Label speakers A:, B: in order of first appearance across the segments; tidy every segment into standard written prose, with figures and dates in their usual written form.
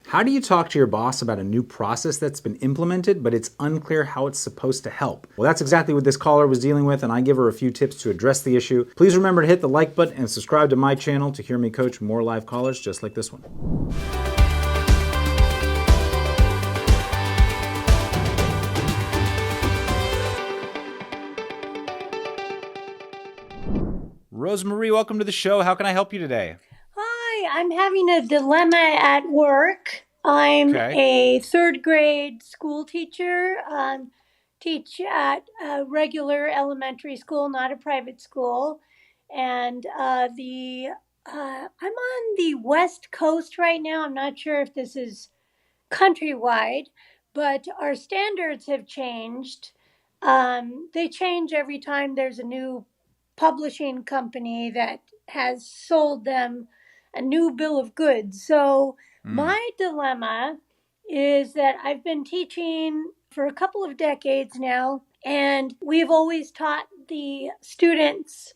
A: How do you talk to your boss about a new process that's been implemented, but it's unclear how it's supposed to help? Well, that's exactly what this caller was dealing with, and I give her a few tips to address the issue. Please remember to hit the like button and subscribe to my channel to hear me coach more live callers just like this one. Rosemarie, welcome to the show. How can I help you today?
B: Hi, I'm having a dilemma at work. I'm
A: Okay.
B: a third grade school teacher, teach at a regular elementary school, not a private school. And I'm on the West Coast right now. I'm not sure if this is countrywide, but our standards have changed. They change every time there's a new publishing company that has sold them a new bill of goods. So,
A: Mm.
B: my dilemma is that I've been teaching for a couple of decades now, and we've always taught the students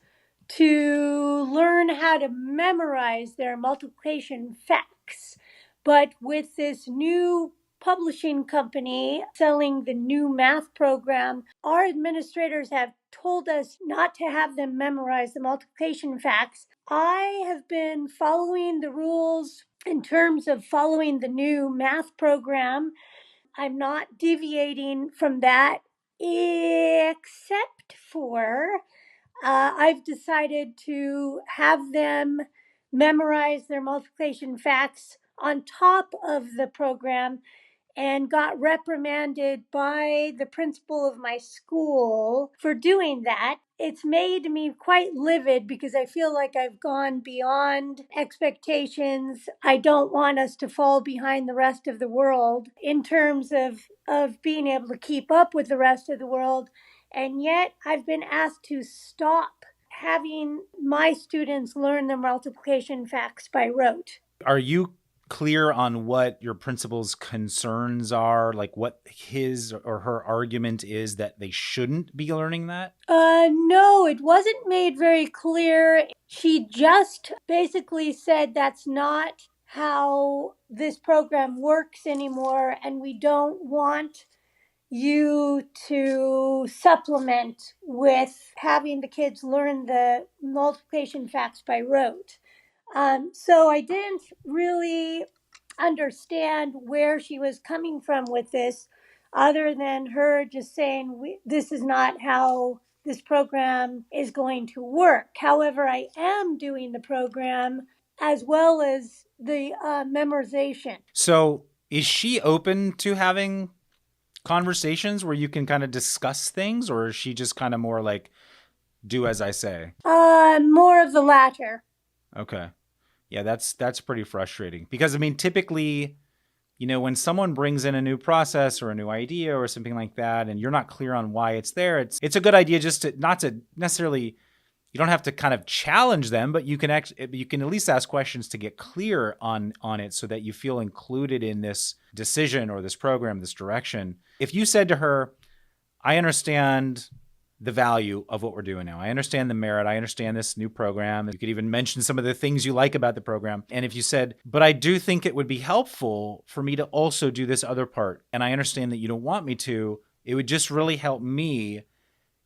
B: to learn how to memorize their multiplication facts. But with this new publishing company selling the new math program, our administrators have told us not to have them memorize the multiplication facts. I have been following the rules in terms of following the new math program. I'm not deviating from that, except for I've decided to have them memorize their multiplication facts on top of the program and got reprimanded by the principal of my school for doing that. It's made me quite livid because I feel like I've gone beyond expectations. I don't want us to fall behind the rest of the world in terms of being able to keep up with the rest of the world. And yet I've been asked to stop having my students learn the multiplication facts by rote.
A: Are you clear on what your principal's concerns are? Like what his or her argument is that they shouldn't be learning that?
B: No, it wasn't made very clear. She just basically said that's not how this program works anymore, and we don't want you to supplement with having the kids learn the multiplication facts by rote. So I didn't really understand where she was coming from with this, other than her just saying, this is not how this program is going to work. However, I am doing the program as well as the memorization.
A: So is she open to having conversations where you can kind of discuss things, or is she just kind of more like, do as I say?
B: More of the latter.
A: Okay. Yeah, that's pretty frustrating because I mean, typically, when someone brings in a new process or a new idea or something like that, and you're not clear on why it's there, it's a good idea just to not to necessarily. You don't have to kind of challenge them, but you can at least ask questions to get clear on it so that you feel included in this decision or this program, this direction. If you said to her, I understand the value of what we're doing now. I understand the merit. I understand this new program. You could even mention some of the things you like about the program. And if you said, but I do think it would be helpful for me to also do this other part, and I understand that you don't want me to, it would just really help me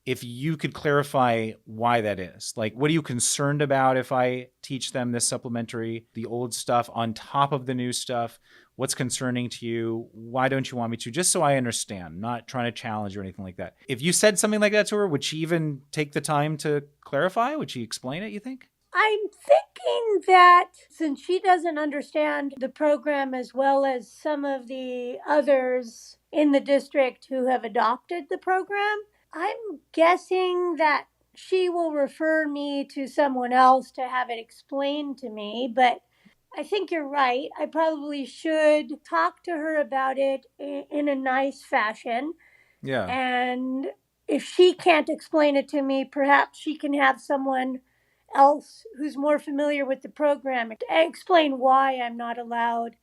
A: if you could clarify why that is. Like, what are you concerned about if I teach them this supplementary, the old stuff on top of the new stuff? What's concerning to you? Why don't you want me to? Just so I understand, not trying to challenge or anything like that. If you said something like that to her, would she even take the time to clarify? Would she explain it, you think?
B: I'm thinking that since she doesn't understand the program as well as some of the others in the district who have adopted the program, I'm guessing that she will refer me to someone else to have it explained to me. But I think you're right. I probably should talk to her about it in a nice fashion.
A: Yeah.
B: And if she can't explain it to me, perhaps she can have someone else who's more familiar with the program explain why I'm not allowed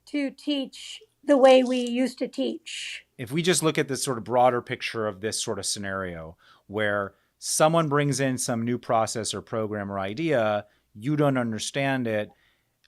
B: to teach the way we used to teach.
A: If we just look at this sort of broader picture of this sort of scenario where someone brings in some new process or program or idea, you don't understand it,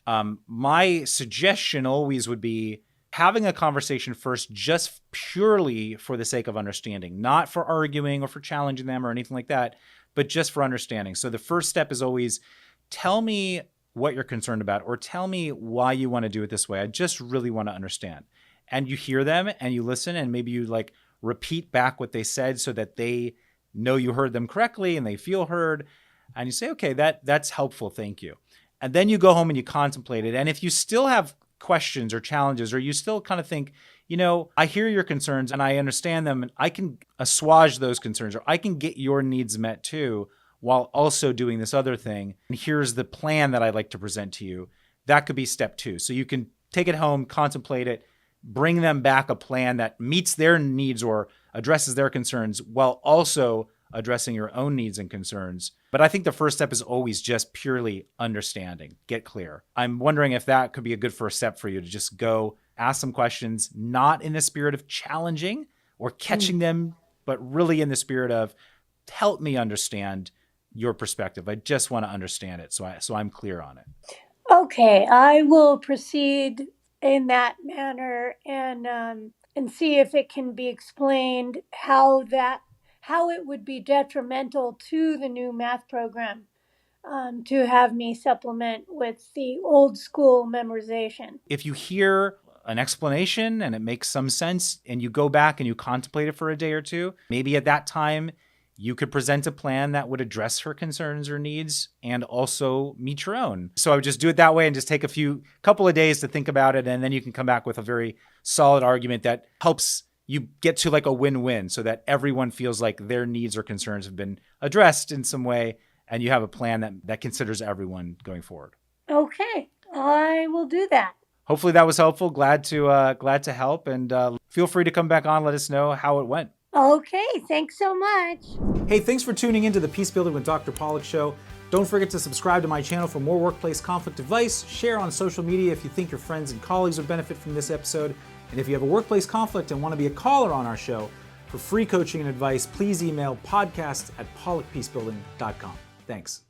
A: My suggestion always would be having a conversation first just purely for the sake of understanding, not for arguing or for challenging them or anything like that, but just for understanding. So the first step is always tell me what you're concerned about or tell me why you want to do it this way. I just really want to understand. And you hear them and you listen and maybe you like repeat back what they said so that they know you heard them correctly and they feel heard. And you say, okay, that's helpful. Thank you. And then you go home and you contemplate it. And if you still have questions or challenges, or you still kind of think, I hear your concerns and I understand them and I can assuage those concerns or I can get your needs met too, while also doing this other thing. And here's the plan that I'd like to present to you. That could be step 2. So you can take it home, contemplate it, bring them back a plan that meets their needs or addresses their concerns while also addressing your own needs and concerns. But I think the first step is always just purely understanding, get clear. I'm wondering if that could be a good first step for you to just go ask some questions, not in the spirit of challenging or catching them, but really in the spirit of help me understand your perspective. I just want to understand it so I'm clear on it.
B: Okay, I will proceed in that manner and see if it can be explained how it would be detrimental to the new math program to have me supplement with the old school memorization.
A: If you hear an explanation and it makes some sense and you go back and you contemplate it for a day or two, maybe at that time you could present a plan that would address her concerns or needs and also meet your own. So I would just do it that way and just take couple of days to think about it. And then you can come back with a very solid argument that helps you get to like a win-win so that everyone feels like their needs or concerns have been addressed in some way. And you have a plan that considers everyone going forward.
B: Okay, I will do that.
A: Hopefully that was helpful. Glad to help, and feel free to come back on. Let us know how it went.
B: Okay, thanks so much.
A: Hey, thanks for tuning into the Peace Building with Dr. Pollack show. Don't forget to subscribe to my channel for more workplace conflict advice. Share on social media if you think your friends and colleagues would benefit from this episode. And if you have a workplace conflict and want to be a caller on our show for free coaching and advice, please email podcast@pollackpeacebuilding.com. Thanks.